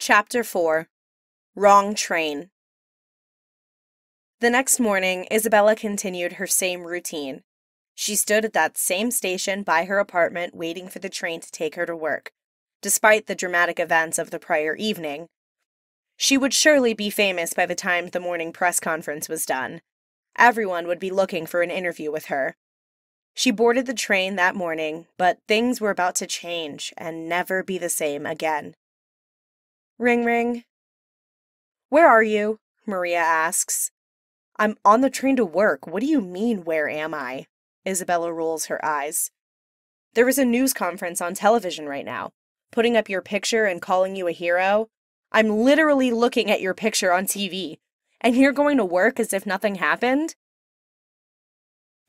Chapter 4 Wrong Train. The next morning, Isabella continued her same routine. She stood at that same station by her apartment waiting for the train to take her to work, despite the dramatic events of the prior evening. She would surely be famous by the time the morning press conference was done. Everyone would be looking for an interview with her. She boarded the train that morning, but things were about to change and never be the same again. Ring ring. Where are you? Maria asks. I'm on the train to work. What do you mean, where am I? Isabella rolls her eyes. There is a news conference on television right now, putting up your picture and calling you a hero. I'm literally looking at your picture on TV, and you're going to work as if nothing happened?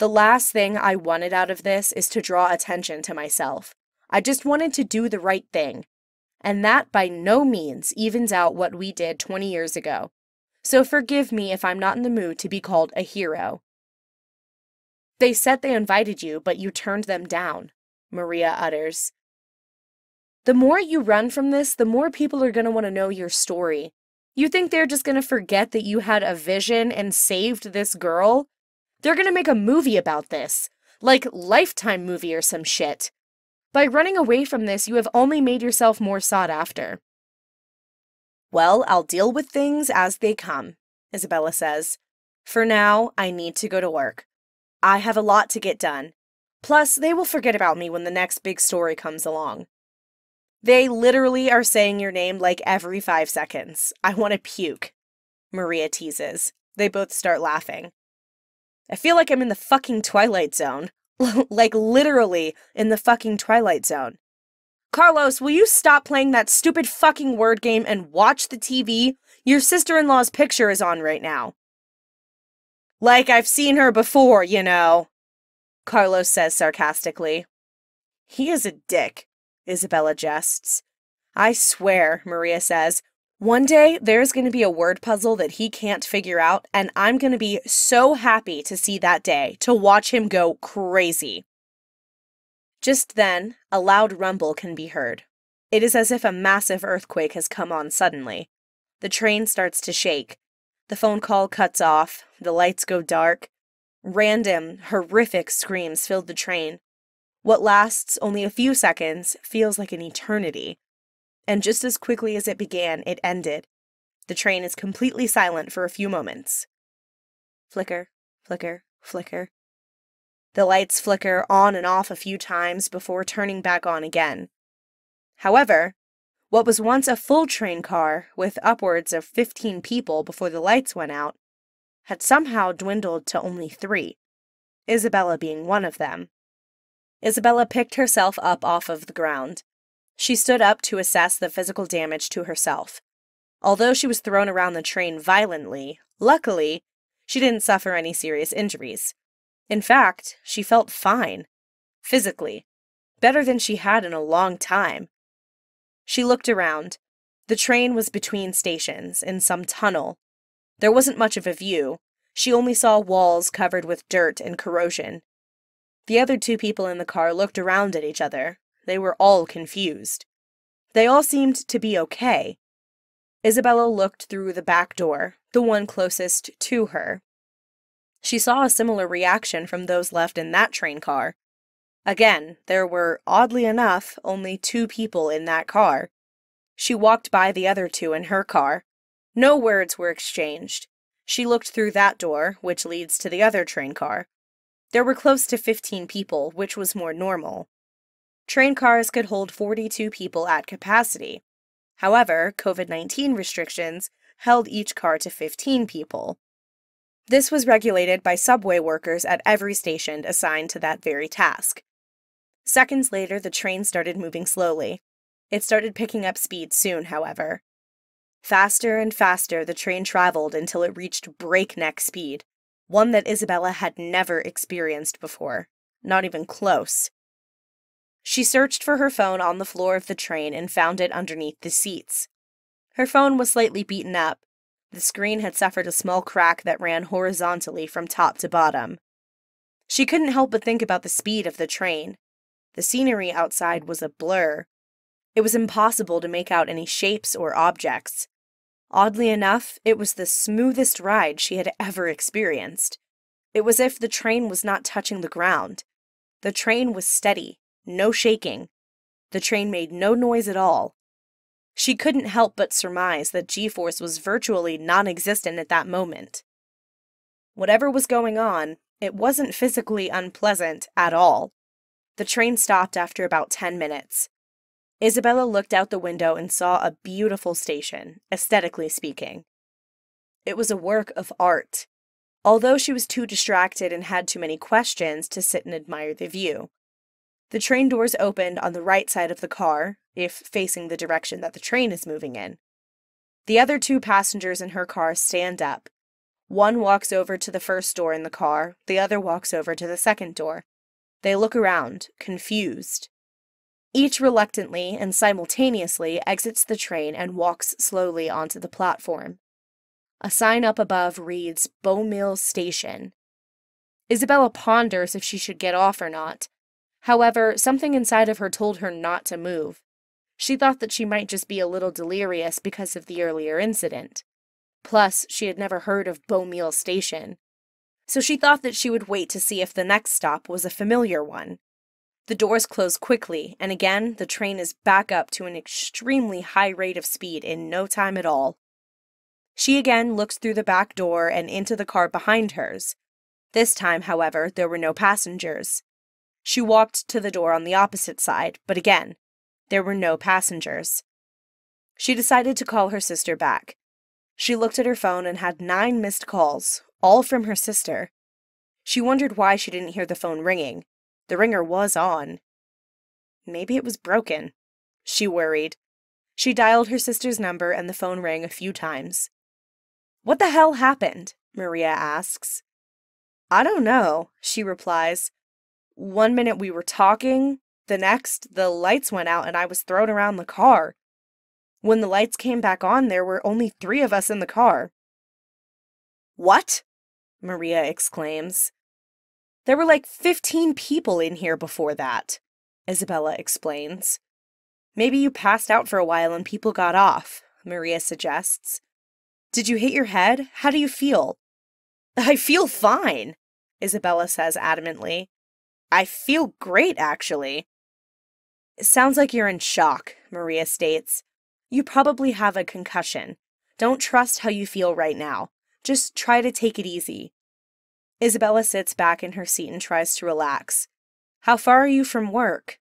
The last thing I wanted out of this is to draw attention to myself. I just wanted to do the right thing. And that by no means evens out what we did 20 years ago. So forgive me if I'm not in the mood to be called a hero. They said they invited you, but you turned them down, Maria utters. The more you run from this, the more people are going to want to know your story. You think they're just going to forget that you had a vision and saved this girl? They're going to make a movie about this, like Lifetime movie or some shit. By running away from this, you have only made yourself more sought after. Well, I'll deal with things as they come, Isabella says. For now, I need to go to work. I have a lot to get done. Plus, they will forget about me when the next big story comes along. They literally are saying your name like every 5 seconds. I want to puke, Maria teases. They both start laughing. I feel like I'm in the fucking Twilight Zone. Like literally in the fucking Twilight Zone. Carlos, will you stop playing that stupid fucking word game and watch the TV? Your sister-in-law's picture is on right now. Like I've seen her before, you know, Carlos says sarcastically. He is a dick, Isabella jests. I swear, Maria says, one day there's going to be a word puzzle that he can't figure out, and I'm going to be so happy to see that day, to watch him go crazy. Just then, a loud rumble can be heard. It is as if a massive earthquake has come on suddenly. The train starts to shake. The phone call cuts off. The lights go dark. Random, horrific screams filled the train. What lasts only a few seconds feels like an eternity. And just as quickly as it began, it ended. The train is completely silent for a few moments. Flicker, flicker, flicker. The lights flicker on and off a few times before turning back on again. However, what was once a full train car with upwards of 15 people before the lights went out had somehow dwindled to only 3, Isabella being one of them. Isabella picked herself up off of the ground. She stood up to assess the physical damage to herself. Although she was thrown around the train violently, luckily, she didn't suffer any serious injuries. In fact, she felt fine. Physically. Better than she had in a long time. She looked around. The train was between stations, in some tunnel. There wasn't much of a view. She only saw walls covered with dirt and corrosion. The other 2 people in the car looked around at each other. They were all confused. They all seemed to be okay. Isabella looked through the back door, the one closest to her. She saw a similar reaction from those left in that train car. Again, there were, oddly enough, only 2 people in that car. She walked by the other 2 in her car. No words were exchanged. She looked through that door, which leads to the other train car. There were close to 15 people, which was more normal. Train cars could hold 42 people at capacity. However, COVID-19 restrictions held each car to 15 people. This was regulated by subway workers at every station assigned to that very task. Seconds later, the train started moving slowly. It started picking up speed soon, however. Faster and faster the train traveled until it reached breakneck speed, one that Isabella had never experienced before, not even close. She searched for her phone on the floor of the train and found it underneath the seats. Her phone was slightly beaten up. The screen had suffered a small crack that ran horizontally from top to bottom. She couldn't help but think about the speed of the train. The scenery outside was a blur. It was impossible to make out any shapes or objects. Oddly enough, it was the smoothest ride she had ever experienced. It was as if the train was not touching the ground. The train was steady, no shaking. The train made no noise at all. She couldn't help but surmise that G-force was virtually non-existent at that moment. Whatever was going on, it wasn't physically unpleasant at all. The train stopped after about 10 minutes. Isabella looked out the window and saw a beautiful station, aesthetically speaking. It was a work of art, although she was too distracted and had too many questions to sit and admire the view. The train doors opened on the right side of the car, if facing the direction that the train is moving in. The other two passengers in her car stand up. One walks over to the first door in the car, the other walks over to the second door. They look around, confused. Each reluctantly and simultaneously exits the train and walks slowly onto the platform. A sign up above reads, Nomed Station. Isabella ponders if she should get off or not. However, something inside of her told her not to move. She thought that she might just be a little delirious because of the earlier incident. Plus, she had never heard of Nomed Station. So she thought that she would wait to see if the next stop was a familiar one. The doors close quickly, and again, the train is back up to an extremely high rate of speed in no time at all. She again looks through the back door and into the car behind hers. This time, however, there were no passengers. She walked to the door on the opposite side, but again, there were no passengers. She decided to call her sister back. She looked at her phone and had 9 missed calls, all from her sister. She wondered why she didn't hear the phone ringing. The ringer was on. Maybe it was broken, she worried. She dialed her sister's number and the phone rang a few times. What the hell happened? Maria asks. I don't know, she replies. One minute we were talking, the next the lights went out and I was thrown around the car. When the lights came back on, there were only 3 of us in the car. What? Maria exclaims. There were like 15 people in here before that, Isabella explains. Maybe you passed out for a while and people got off, Maria suggests. Did you hit your head? How do you feel? I feel fine, Isabella says adamantly. I feel great, actually. It sounds like you're in shock, Maria states. You probably have a concussion. Don't trust how you feel right now. Just try to take it easy. Isabella sits back in her seat and tries to relax. How far are you from work?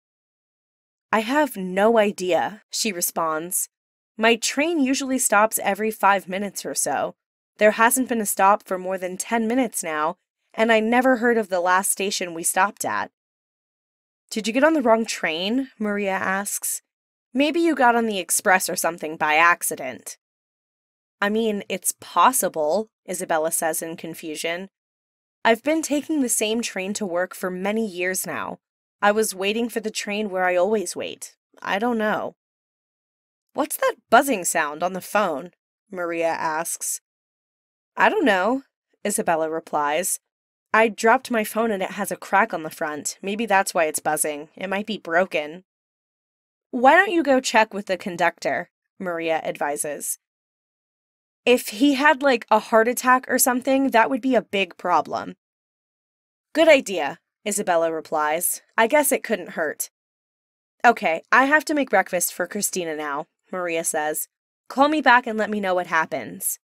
I have no idea, she responds. My train usually stops every 5 minutes or so. There hasn't been a stop for more than 10 minutes now, and I never heard of the last station we stopped at. Did you get on the wrong train? Maria asks. Maybe you got on the express or something by accident. I mean, it's possible, Isabella says in confusion. I've been taking the same train to work for many years now. I was waiting for the train where I always wait. I don't know. What's that buzzing sound on the phone? Maria asks. I don't know, Isabella replies. I dropped my phone and it has a crack on the front. Maybe that's why it's buzzing. It might be broken. Why don't you go check with the conductor? Maria advises. If he had, like, a heart attack or something, that would be a big problem. Good idea, Isabella replies. I guess it couldn't hurt. Okay, I have to make breakfast for Christina now, Maria says. Call me back and let me know what happens.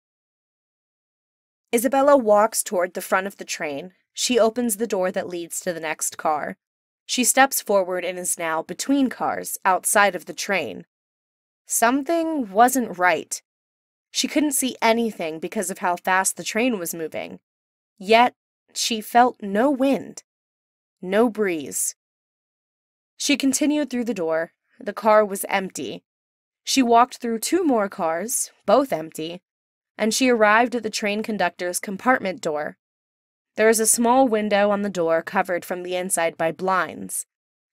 Isabella walks toward the front of the train. She opens the door that leads to the next car. She steps forward and is now between cars, outside of the train. Something wasn't right. She couldn't see anything because of how fast the train was moving. Yet, she felt no wind, no breeze. She continued through the door. The car was empty. She walked through 2 more cars, both empty, and she arrived at the train conductor's compartment door. There is a small window on the door covered from the inside by blinds.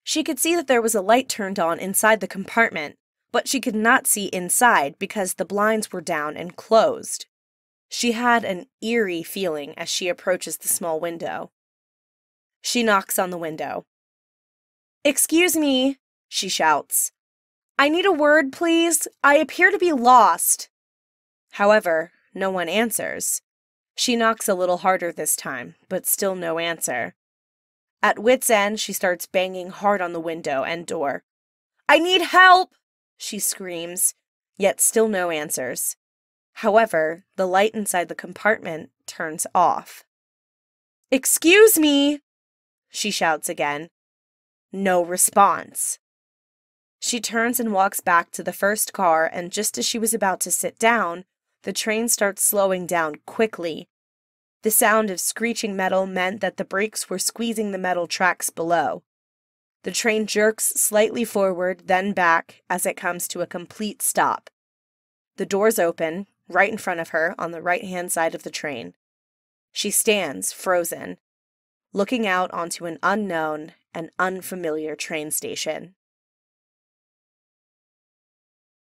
She could see that there was a light turned on inside the compartment, but she could not see inside because the blinds were down and closed. She had an eerie feeling as she approaches the small window. She knocks on the window. "Excuse me," she shouts. I need a word, please. I appear to be lost. However, no one answers. She knocks a little harder this time, but still no answer. At wit's end, she starts banging hard on the window and door. I need help, she screams, yet still no answers. However, the light inside the compartment turns off. Excuse me, she shouts again. No response. She turns and walks back to the first car, and just as she was about to sit down, the train starts slowing down quickly. The sound of screeching metal meant that the brakes were squeezing the metal tracks below. The train jerks slightly forward, then back, as it comes to a complete stop. The doors open, right in front of her, on the right-hand side of the train. She stands, frozen, looking out onto an unknown and unfamiliar train station.